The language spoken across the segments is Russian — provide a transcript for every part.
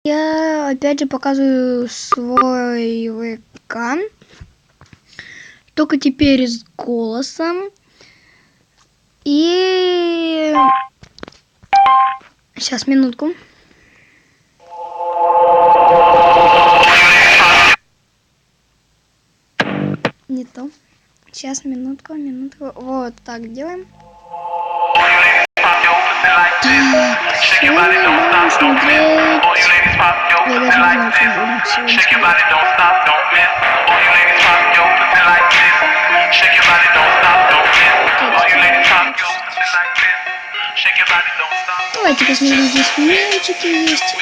Я опять же показываю свой ВК, только теперь с голосом. И сейчас, минутку. Не то. Сейчас, минутку. Вот так делаем. Так, все, надо смотреть. Я даже не знаю, что будем сегодня смотреть. Давайте посмотрим, здесь мячики есть.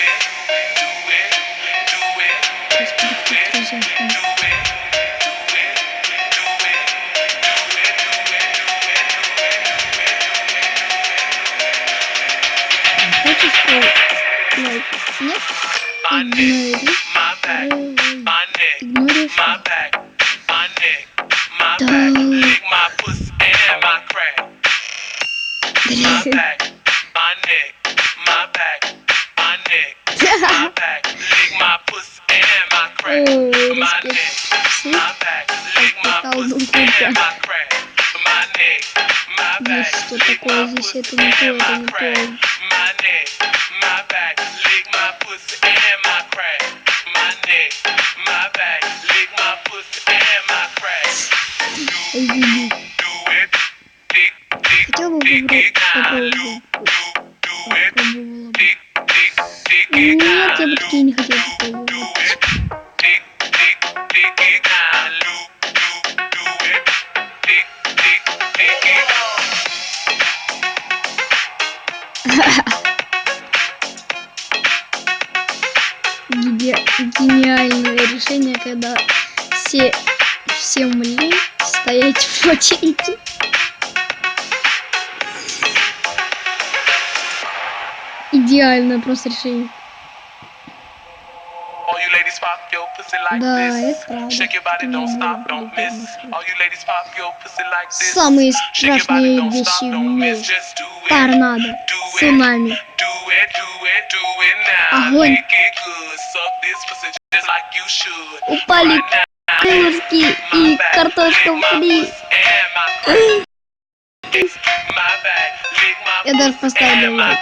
Нет? Игноришь. Что такое здесь? Это не то, это не то. Хотел бы попробовать. Нет, я бы такие не хотел попробовать. Гениальное решение, когда всем лень стоять в очереди. Идеальное просто решение. Да, это правда. Самые страшные вещи в мире. Торнадо, цунами, огонь. Упали крылышки и картошка фри. Я даже поставлю лайк.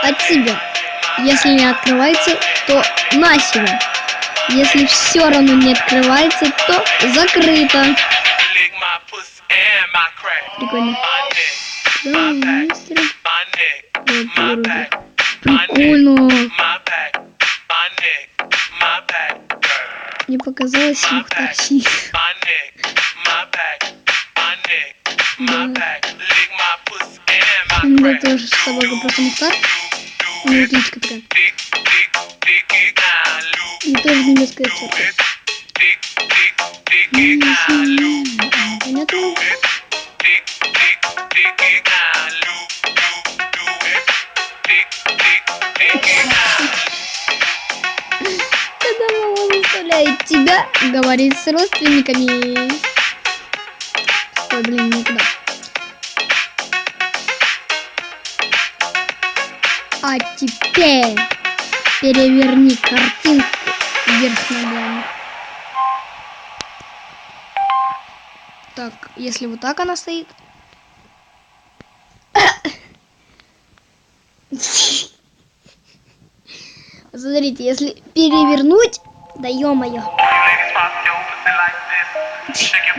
От себя. Если не открывается, то на себя. Если все равно не открывается, то закрыто. Прикольно. Да, прикольно. Мне показалось Мухтарси. Да. У меня тоже собака просто Мухтар. У него кличка такая. И тоже немецкая церковь. Понятно? Когда мама заставляет тебя говорить с родственниками. Ой, блин, никуда. А теперь переверни картинку вверх ногами. Так, если вот так она стоит. Смотрите, если перевернуть, да ё-моё.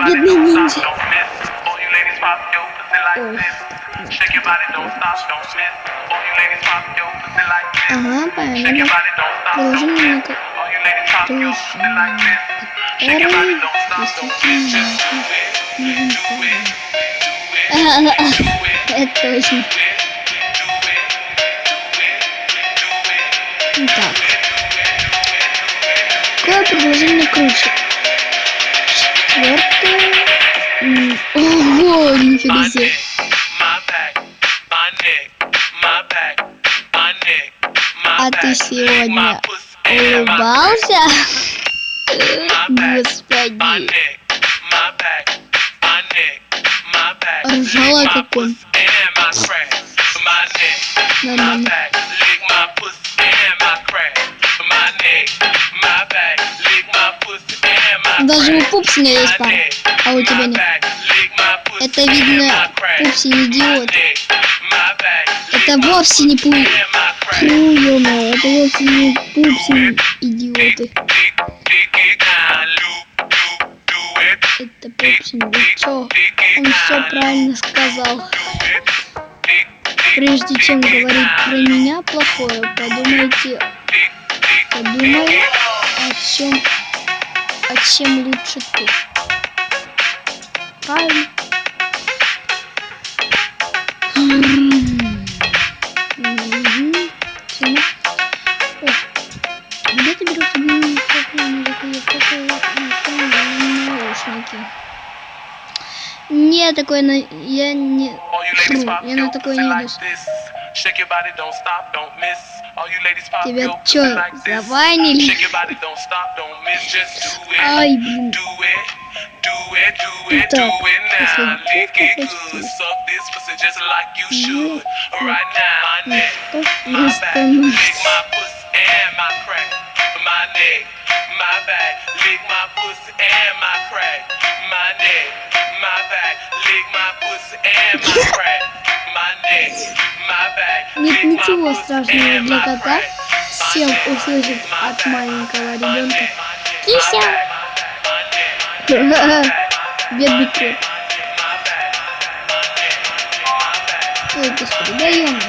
Бедный ниндзя. Ой. Ага, понятно. Приложение на это точно. Так. Какое предложение круче? Четвертое. Ого, нифига себе. А ты сегодня улыбался? Господи. Ржала как он. Нормально. Даже у Пупсина есть пара, а у тебя нет. Это видно, Пупсин идиот. Это вовсе не это вовсе не Пупсин идиоты. Это Пупсин, вы чё? Он все правильно сказал. Прежде чем говорить про меня плохое, подумай, о чем лучше ты. Правильно? Где ты берешь наушники? Не, такое я не... я на такое не ведусь. Тебя чё, заванили? Ай, блин. Так, нет ничего страшного для кота, всем услышать от маленького ребенка. Кися! Бедный кот. Ой, господи, даем.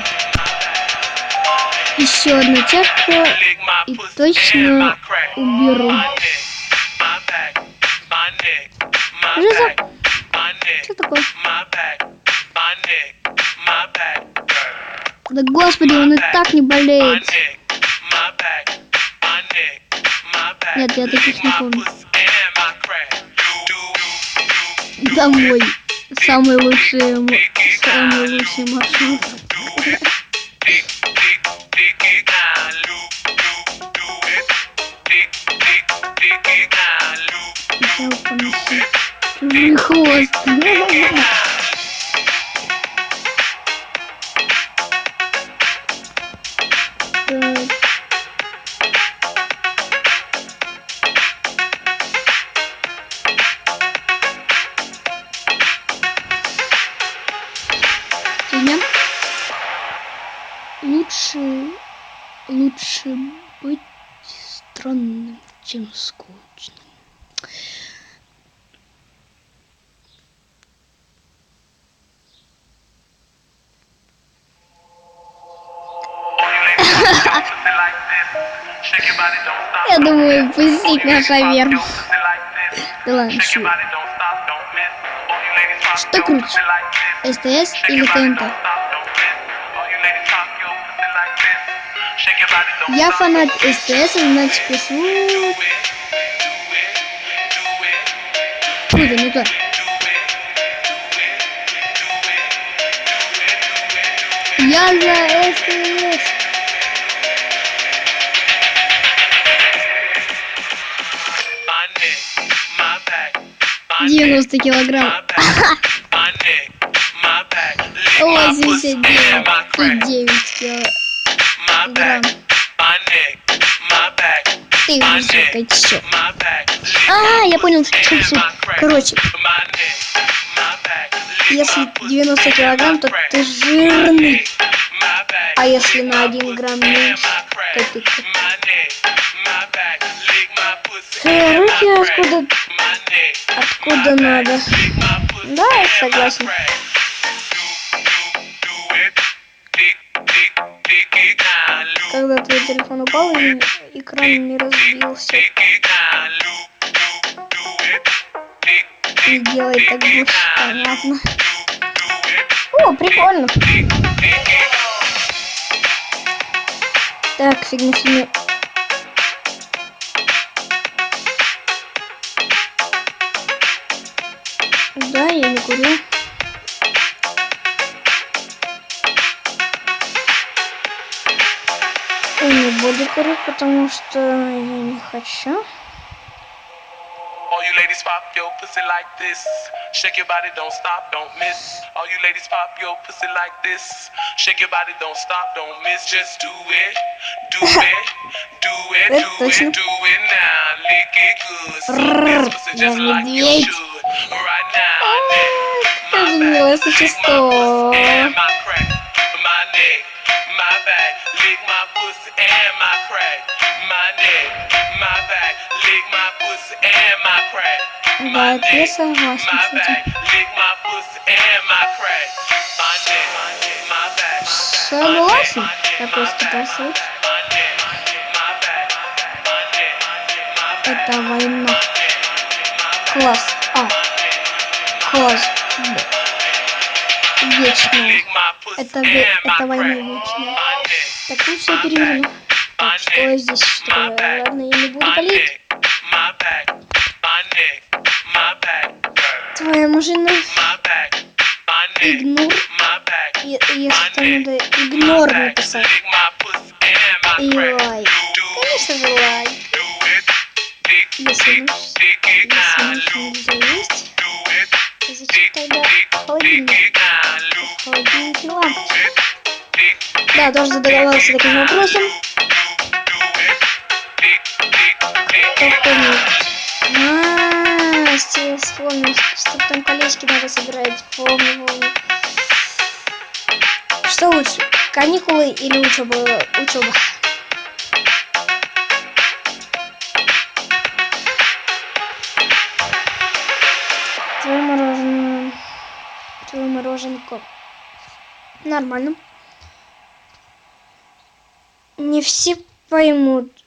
Еще одна чашка и точно уберу. Жиза! Что такое? Да господи, он и так не болеет. Нет, я таких не помню. Домой. Самый лучший маршрут. Чужой хвост. Лучше быть странным, чем скучным. Я думаю, пустить на ковер. Да ладно, шучу. Что круче? СТС или ТНТ? Я фанат СТС, значит пишу... Круто, не то. Я за СТС. «90 килограмм». 89,9 килограмм. Ты высокий. Я понял, что суть. Короче, если 90 килограмм, то ты жирный. А если на 1 грамм меньше, то ты... Руки откуда надо. Да, я согласен. Когда твой телефон упал и экран не разбился. И делай так больше, понятно. О, прикольно. Так, фигня. Да, я не курю. Ой, курю, потому что я не хочу. All you ladies pop your pussy like this. Shake your body, don't stop, don't miss. All you ladies pop your pussy like this. Shake your body, don't stop, don't miss. Just do it, do it, do it, do it, do it now. Lick it good. Suck this pussy just like you should. Right now, my back, lick my pussy and my crack. My neck, my back, lick my pussy and my crack. My neck, my back, lick my pussy and my crack. Да, я согласен с этим. Согласен. Такой спасать. Это война. Класс А. Класс Б. Вечная. Это война вечная. Так, ну все переведено. Так, что я здесь строю? Ладно, я не буду палить. Твоя машина. Игнор. Если там надо игнор написать. И лайк. Конечно же лайк. Если нельзя есть, зачем тогда холодильник? Холодильник и лампочка. Да, тоже задавался таким вопросом. Вспомнил, что там колечки надо собирать. Помню. Что лучше, каникулы или учеба? Учеба. Твое мороженко. Нормально. Не все поймут,